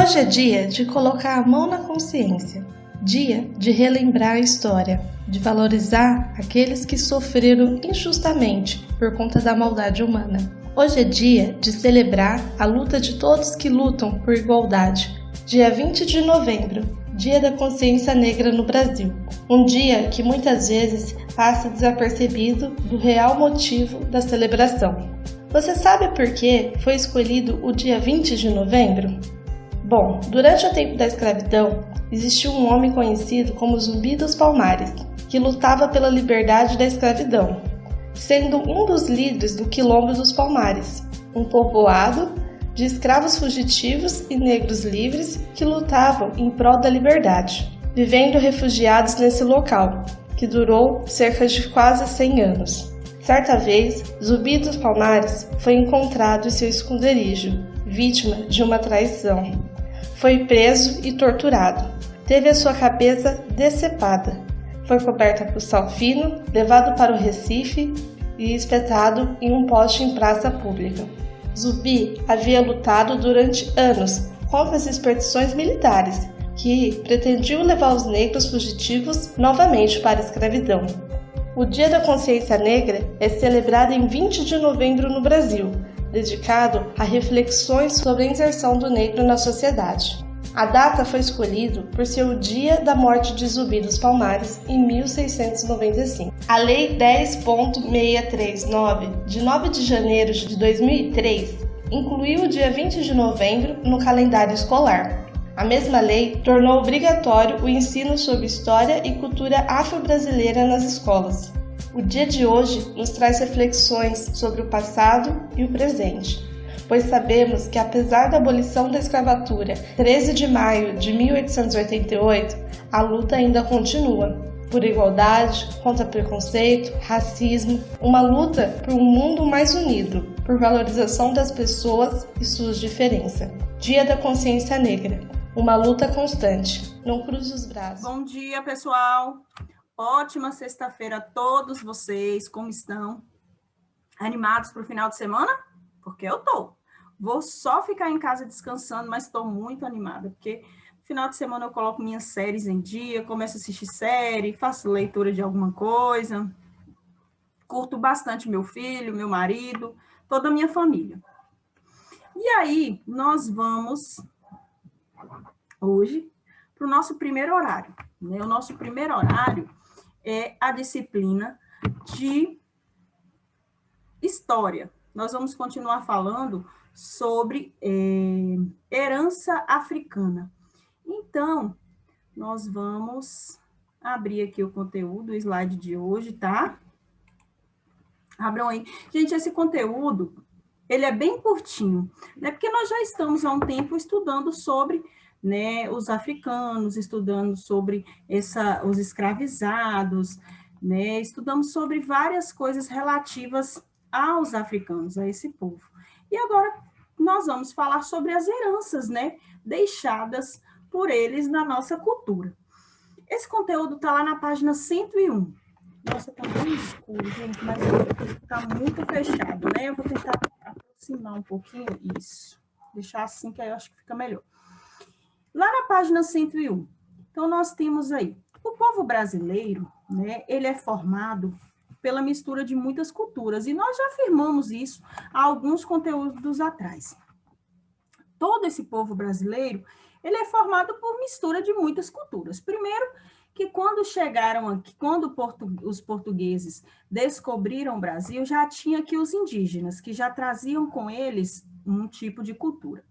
Hoje é dia de colocar a mão na consciência, dia de relembrar a história, de valorizar aqueles que sofreram injustamente por conta da maldade humana. Hoje é dia de celebrar a luta de todos que lutam por igualdade. Dia 20 de novembro, Dia da Consciência Negra no Brasil. Um dia que muitas vezes passa desapercebido do real motivo da celebração. Você sabe por que foi escolhido o dia 20 de novembro? Bom, durante o tempo da escravidão, existiu um homem conhecido como Zumbi dos Palmares, que lutava pela liberdade da escravidão, sendo um dos líderes do Quilombo dos Palmares, um povoado de escravos fugitivos e negros livres que lutavam em prol da liberdade, vivendo refugiados nesse local, que durou cerca de quase 100 anos. Certa vez, Zumbi dos Palmares foi encontrado em seu esconderijo, vítima de uma traição. Foi preso e torturado. Teve a sua cabeça decepada. Foi coberta por sal fino, levado para o Recife e espetado em um poste em praça pública. Zumbi havia lutado durante anos contra as expedições militares, que pretendiam levar os negros fugitivos novamente para a escravidão. O Dia da Consciência Negra é celebrado em 20 de novembro no Brasil, dedicado a reflexões sobre a inserção do negro na sociedade. A data foi escolhida por ser o dia da morte de Zumbi dos Palmares, em 1695. A Lei 10.639, de 9 de janeiro de 2003, incluiu o dia 20 de novembro no calendário escolar. A mesma lei tornou obrigatório o ensino sobre história e cultura afro-brasileira nas escolas. O dia de hoje nos traz reflexões sobre o passado e o presente, pois sabemos que apesar da abolição da escravatura, 13 de maio de 1888, a luta ainda continua, por igualdade, contra preconceito, racismo, uma luta por um mundo mais unido, por valorização das pessoas e suas diferenças. Dia da Consciência Negra, uma luta constante, não cruze os braços. Bom dia, pessoal! Ótima sexta-feira a todos vocês, como estão? Animados para o final de semana? Porque eu tô. Vou só ficar em casa descansando, mas estou muito animada, porque no final de semana eu coloco minhas séries em dia, começo a assistir série, faço leitura de alguma coisa, curto bastante meu filho, meu marido, toda a minha família. E aí, nós vamos hoje para o nosso primeiro horário, né? O nosso primeiro horário é a disciplina de História. Nós vamos continuar falando sobre herança africana. Então, nós vamos abrir aqui o conteúdo, o slide de hoje, tá? Abram aí. Gente, esse conteúdo, ele é bem curtinho, né? Porque nós já estamos há um tempo estudando sobre, né, os africanos, estudando sobre os escravizados, né? Estudamos sobre várias coisas relativas aos africanos, a esse povo. E agora nós vamos falar sobre as heranças, né, deixadas por eles na nossa cultura. Esse conteúdo está lá na página 101. Nossa, está bem escuro, gente, mas está muito fechado, né? Eu vou tentar aproximar um pouquinho isso. Deixar assim, que aí eu acho que fica melhor. Lá na página 101, então nós temos aí, o povo brasileiro, né, ele é formado pela mistura de muitas culturas, e nós já afirmamos isso há alguns conteúdos atrás. Todo esse povo brasileiro, ele é formado por mistura de muitas culturas. Primeiro, que quando chegaram aqui, quando os portugueses descobriram o Brasil, já tinha aqui os indígenas, que já traziam com eles um tipo de cultura.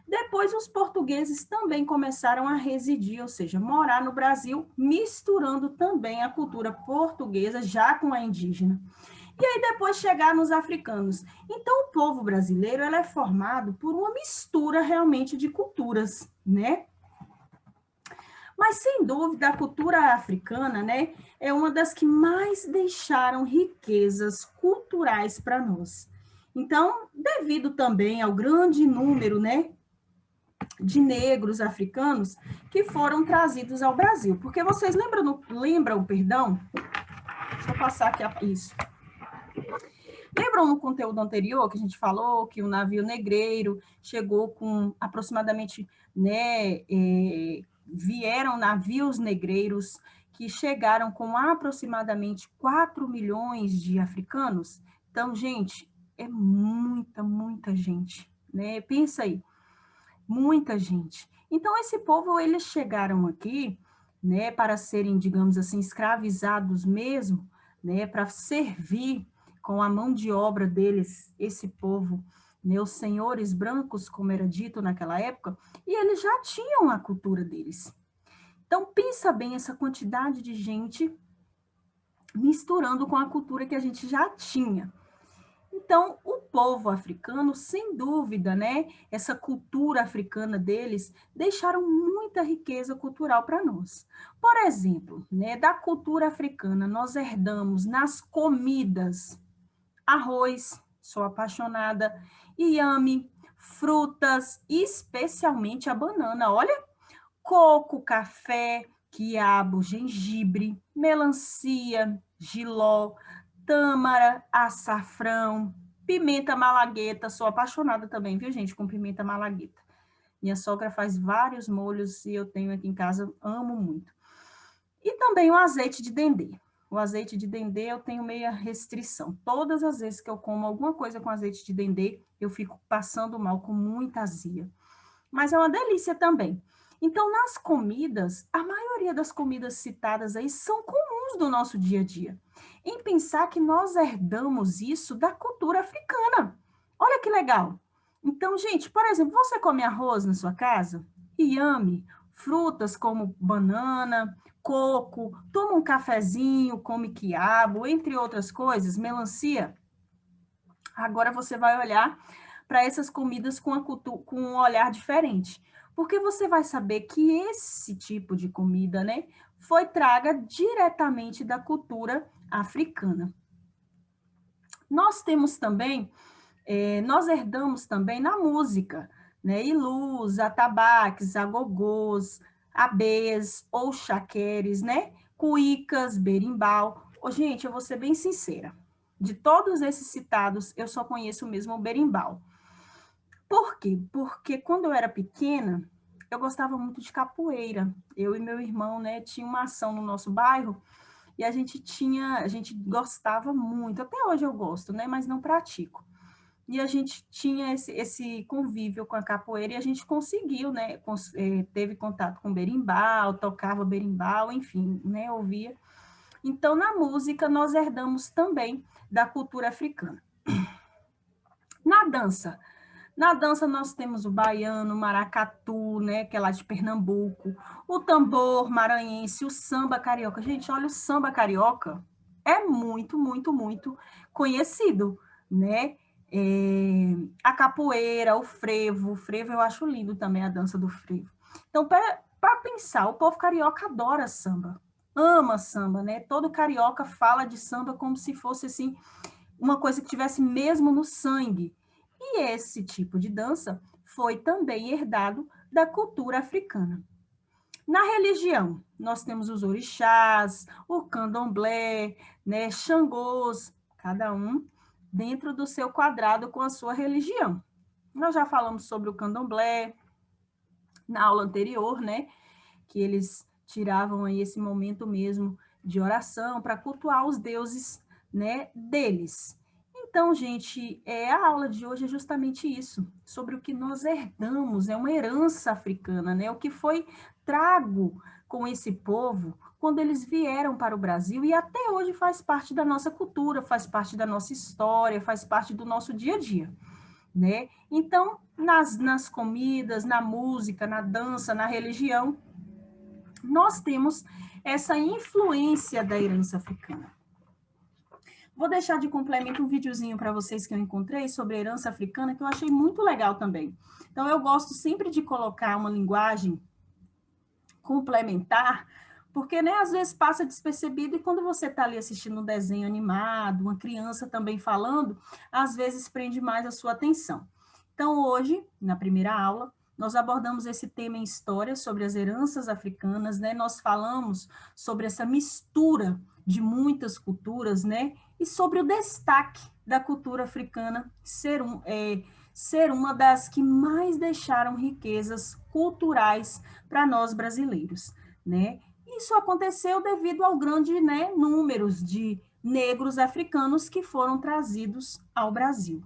Depois, os portugueses também começaram a residir, ou seja, morar no Brasil, misturando também a cultura portuguesa já com a indígena. E aí, depois, chegaram os africanos. Então, o povo brasileiro ele é formado por uma mistura realmente de culturas, né? Mas, sem dúvida, a cultura africana, né, é uma das que mais deixaram riquezas culturais para nós. Então, devido também ao grande número, né, de negros africanos que foram trazidos ao Brasil. Porque vocês lembram, perdão? Deixa eu passar aqui isso. Lembram no conteúdo anterior que a gente falou que o navio negreiro chegou com aproximadamente, né, vieram navios negreiros que chegaram com aproximadamente 4 milhões de africanos? Então, gente, é muita gente, né? Pensa aí, muita gente. Então, esse povo, eles chegaram aqui, né, para serem, digamos assim, escravizados mesmo, né, para servir com a mão de obra deles, esse povo, né, os senhores brancos, como era dito naquela época, e eles já tinham a cultura deles. Então, pensa bem essa quantidade de gente misturando com a cultura que a gente já tinha. Então, o povo africano, sem dúvida, né, essa cultura africana deles, deixaram muita riqueza cultural para nós. Por exemplo, né, da cultura africana, nós herdamos nas comidas arroz, sou apaixonada, inhame, frutas, especialmente a banana. Olha, coco, café, quiabo, gengibre, melancia, jiló, tâmara, açafrão, pimenta malagueta. Sou apaixonada também, viu, gente, com pimenta malagueta. Minha sogra faz vários molhos e eu tenho aqui em casa, amo muito. E também o azeite de dendê. O azeite de dendê eu tenho meia restrição. Todas as vezes que eu como alguma coisa com azeite de dendê, eu fico passando mal com muita azia. Mas é uma delícia também. Então, nas comidas, a maioria das comidas citadas aí são comuns do nosso dia a dia. Em pensar que nós herdamos isso da cultura africana. Olha que legal. Então, gente, por exemplo, você come arroz na sua casa? Inhame, frutas como banana, coco, toma um cafezinho, come quiabo, entre outras coisas, melancia. Agora você vai olhar para essas comidas com um olhar diferente, porque você vai saber que esse tipo de comida, né, foi traga diretamente da cultura africana. Nós temos também, nós herdamos também na música, né, ilus, atabaques, agogôs, abês ou chaqueres, né, cuícas, berimbau. Ô, gente, eu vou ser bem sincera, de todos esses citados, eu só conheço mesmo o berimbau. Por quê? Porque quando eu era pequena, eu gostava muito de capoeira. Eu e meu irmão, né, tinha uma ação no nosso bairro e a gente gostava muito. Até hoje eu gosto, né, mas não pratico. E a gente tinha esse convívio com a capoeira e a gente conseguiu, né, teve contato com berimbau, tocava berimbau, enfim, né, ouvia. Então, na música, nós herdamos também da cultura africana. Na dança nós temos o baiano, o maracatu, né, que é lá de Pernambuco, o tambor maranhense, o samba carioca. Gente, olha, o samba carioca é muito conhecido, né? A capoeira, o frevo eu acho lindo também a dança do frevo. Então, para pensar, o povo carioca adora samba, ama samba, né? Todo carioca fala de samba como se fosse assim uma coisa que tivesse mesmo no sangue. E esse tipo de dança foi também herdado da cultura africana. Na religião, nós temos os orixás, o candomblé, né, Xangôs, cada um dentro do seu quadrado com a sua religião. Nós já falamos sobre o candomblé na aula anterior, né, que eles tiravam aí esse momento mesmo de oração para cultuar os deuses, né, deles. Então, gente, a aula de hoje é justamente isso, sobre o que nós herdamos, é uma herança africana, né? O que foi trago com esse povo quando eles vieram para o Brasil e até hoje faz parte da nossa cultura, faz parte da nossa história, faz parte do nosso dia a dia, né? Então, nas comidas, na música, na dança, na religião, nós temos essa influência da herança africana. Vou deixar de complemento um videozinho para vocês que eu encontrei sobre a herança africana, que eu achei muito legal também. Então, eu gosto sempre de colocar uma linguagem complementar, porque, né, às vezes passa despercebido e quando você está ali assistindo um desenho animado, uma criança também falando, às vezes prende mais a sua atenção. Então, hoje, na primeira aula, Nós abordamos esse tema em história sobre as heranças africanas, né? Nós falamos sobre essa mistura de muitas culturas, né? E sobre o destaque da cultura africana ser uma das que mais deixaram riquezas culturais para nós brasileiros, né? Isso aconteceu devido ao grande, né, números de negros africanos que foram trazidos ao Brasil.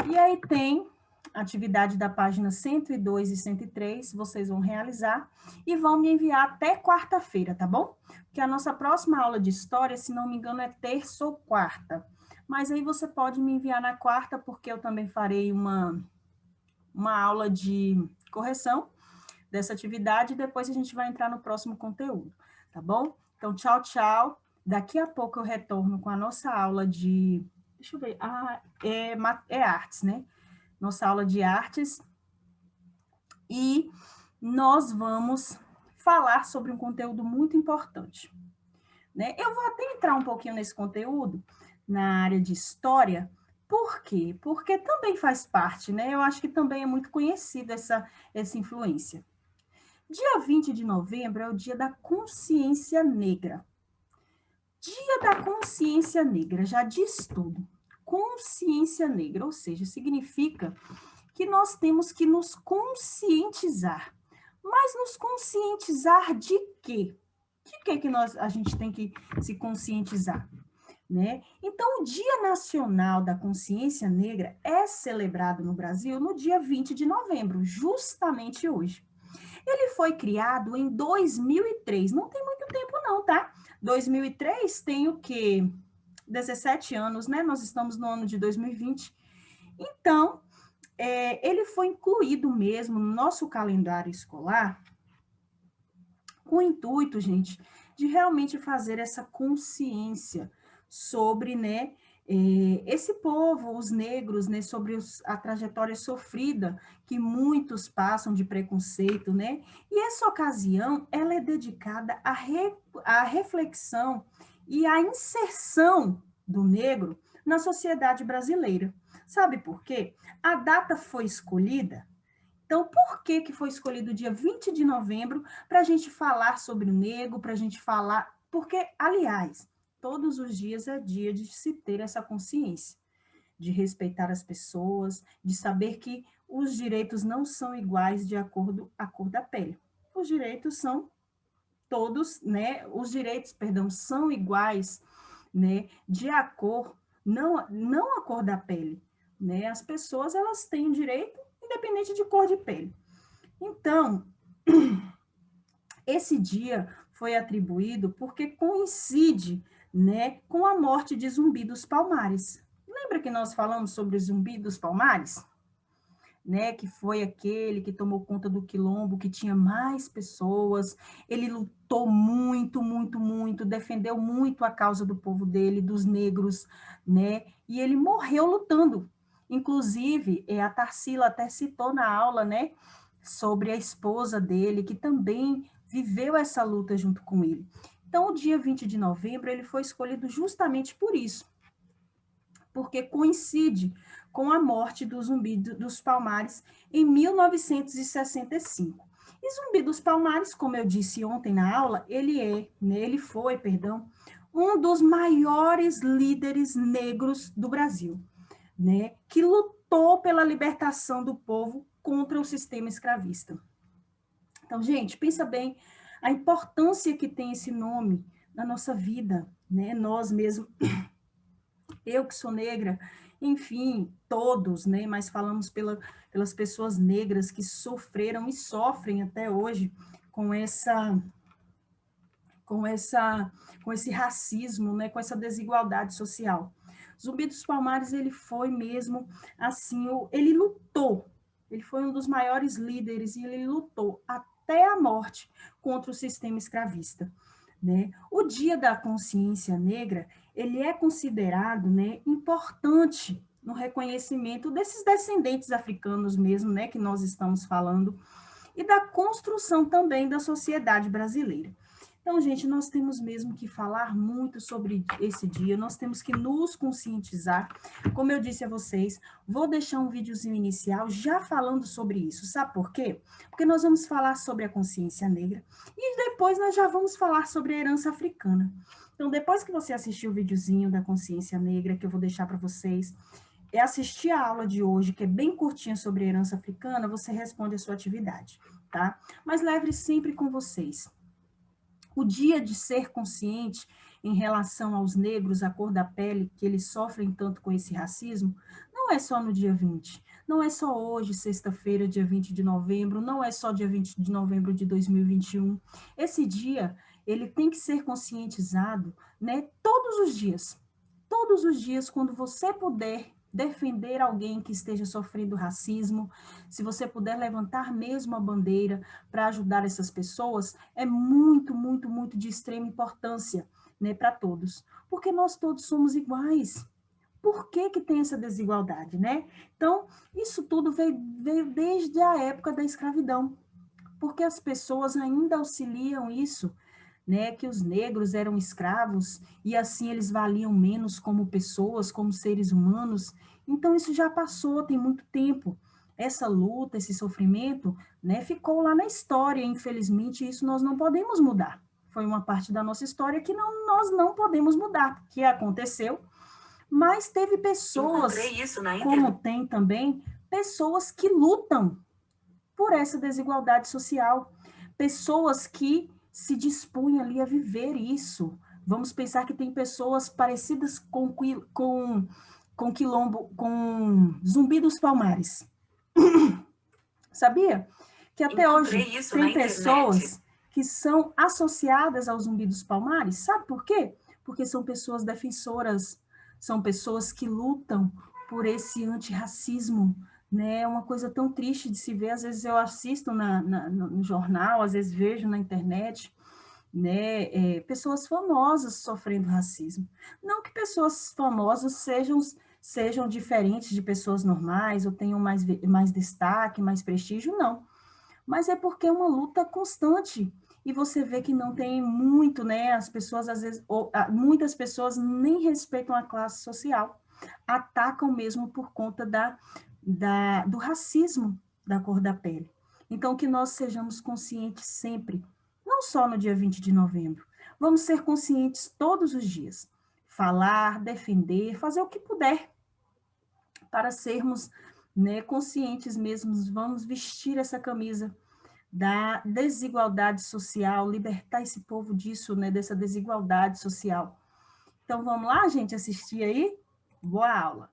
E aí tem atividade da página 102 e 103, vocês vão realizar e vão me enviar até quarta-feira, tá bom? Porque a nossa próxima aula de história, se não me engano, é terça ou quarta. Mas aí você pode me enviar na quarta, porque eu também farei uma aula de correção dessa atividade e depois a gente vai entrar no próximo conteúdo, tá bom? Então, tchau, tchau. Daqui a pouco eu retorno com a nossa aula de... Deixa eu ver. É artes, né? Nossa aula de artes. E nós vamos falar sobre um conteúdo muito importante, né? Eu vou até entrar um pouquinho nesse conteúdo na área de história. Por quê? Porque também faz parte, né? Eu acho que também é muito conhecida essa influência. Dia 20 de novembro é o Dia da Consciência Negra. Dia da Consciência Negra, já diz tudo. Consciência negra, ou seja, significa que nós temos que nos conscientizar. Mas nos conscientizar de quê? De que a gente tem que se conscientizar? Né? Então, o Dia Nacional da Consciência Negra é celebrado no Brasil no dia 20 de novembro, justamente hoje. Ele foi criado em 2003, não tem muito tempo não, tá? 2003 tem o quê? 17 anos, né? Nós estamos no ano de 2020. Então, ele foi incluído mesmo no nosso calendário escolar com o intuito, gente, de realmente fazer essa consciência sobre, né, esse povo, os negros, né, sobre a trajetória sofrida que muitos passam de preconceito, né? E essa ocasião, ela é dedicada à reflexão e à inserção do negro na sociedade brasileira. Sabe por quê? A data foi escolhida. Então, por que foi escolhido o dia 20 de novembro para a gente falar sobre o negro, para a gente falar... Porque, aliás, todos os dias é dia de se ter essa consciência, de respeitar as pessoas, de saber que os direitos não são iguais de acordo com a cor da pele. Os direitos são todos, né? Os direitos, perdão, são iguais, né? De acordo, não a cor da pele, né? As pessoas, elas têm direito independente de cor de pele. Então, esse dia foi atribuído porque coincide, né, com a morte de Zumbi dos Palmares. Lembra que nós falamos sobre Zumbi dos Palmares? Né, que foi aquele que tomou conta do quilombo, que tinha mais pessoas, ele lutou muito, muito, muito, defendeu muito a causa do povo dele, dos negros, né, e ele morreu lutando. Inclusive, a Tarsila até citou na aula, né, sobre a esposa dele, que também viveu essa luta junto com ele. Então, o dia 20 de novembro, ele foi escolhido justamente por isso, porque coincide com a morte do Zumbi dos Palmares em 1965. E Zumbi dos Palmares, como eu disse ontem na aula, ele foi, um dos maiores líderes negros do Brasil, né, que lutou pela libertação do povo contra o sistema escravista. Então, gente, pensa bem a importância que tem esse nome na nossa vida, né? Nós mesmos, eu que sou negra, enfim, todos, né? Mas falamos pelas pessoas negras que sofreram e sofrem até hoje com esse racismo, né? Com essa desigualdade social. Zumbi dos Palmares, ele foi mesmo assim, ele lutou, ele foi um dos maiores líderes e ele lutou até a morte contra o sistema escravista, né? O Dia da Consciência Negra, ele é considerado, né, importante no reconhecimento desses descendentes africanos mesmo, né, que nós estamos falando, e da construção também da sociedade brasileira. Então, gente, nós temos mesmo que falar muito sobre esse dia, nós temos que nos conscientizar. Como eu disse a vocês, vou deixar um videozinho inicial já falando sobre isso. Sabe por quê? Porque nós vamos falar sobre a consciência negra e depois nós já vamos falar sobre a herança africana. Então, depois que você assistir o videozinho da consciência negra, que eu vou deixar para vocês, é assistir a aula de hoje, que é bem curtinha sobre a herança africana, você responde a sua atividade, tá? Mas leve sempre com vocês. O dia de ser consciente em relação aos negros, a cor da pele, que eles sofrem tanto com esse racismo, não é só no dia 20, não é só hoje, sexta-feira, dia 20 de novembro, não é só dia 20 de novembro de 2021. Esse dia, ele tem que ser conscientizado, né, todos os dias, quando você puder defender alguém que esteja sofrendo racismo, se você puder levantar mesmo a bandeira para ajudar essas pessoas, é muito, muito, muito de extrema importância, né, para todos, porque nós todos somos iguais. Por que que tem essa desigualdade, né? Então, isso tudo veio desde a época da escravidão, porque as pessoas ainda auxiliam isso, né, que os negros eram escravos e assim eles valiam menos como pessoas, como seres humanos. Então isso já passou, tem muito tempo. Essa luta, esse sofrimento, né, ficou lá na história, infelizmente isso nós não podemos mudar. Foi uma parte da nossa história que nós não podemos mudar, que aconteceu, mas teve pessoas, como tem também, pessoas que lutam por essa desigualdade social, pessoas que se dispunham ali a viver isso. Vamos pensar que tem pessoas parecidas com Quilombo, com Zumbi dos Palmares. Sabia? Que até hoje tem pessoas que são associadas ao Zumbi dos Palmares. Sabe por quê? Porque são pessoas defensoras, são pessoas que lutam por esse antirracismo, né? É uma coisa tão triste de se ver. Às vezes eu assisto no jornal, às vezes vejo na internet, né? Pessoas famosas sofrendo racismo. Não que pessoas famosas sejam diferentes de pessoas normais ou tenham mais destaque, mais prestígio, não. Mas é porque é uma luta constante. E você vê que não tem muito, né? As pessoas, às vezes, muitas pessoas nem respeitam a classe social, atacam mesmo por conta do racismo da cor da pele. Então, que nós sejamos conscientes sempre, não só no dia 20 de novembro, vamos ser conscientes todos os dias. Falar, defender, fazer o que puder para sermos, né, conscientes mesmo, vamos vestir essa camisa da desigualdade social, libertar esse povo disso, né, dessa desigualdade social. Então, vamos lá, gente, assistir aí? Boa aula!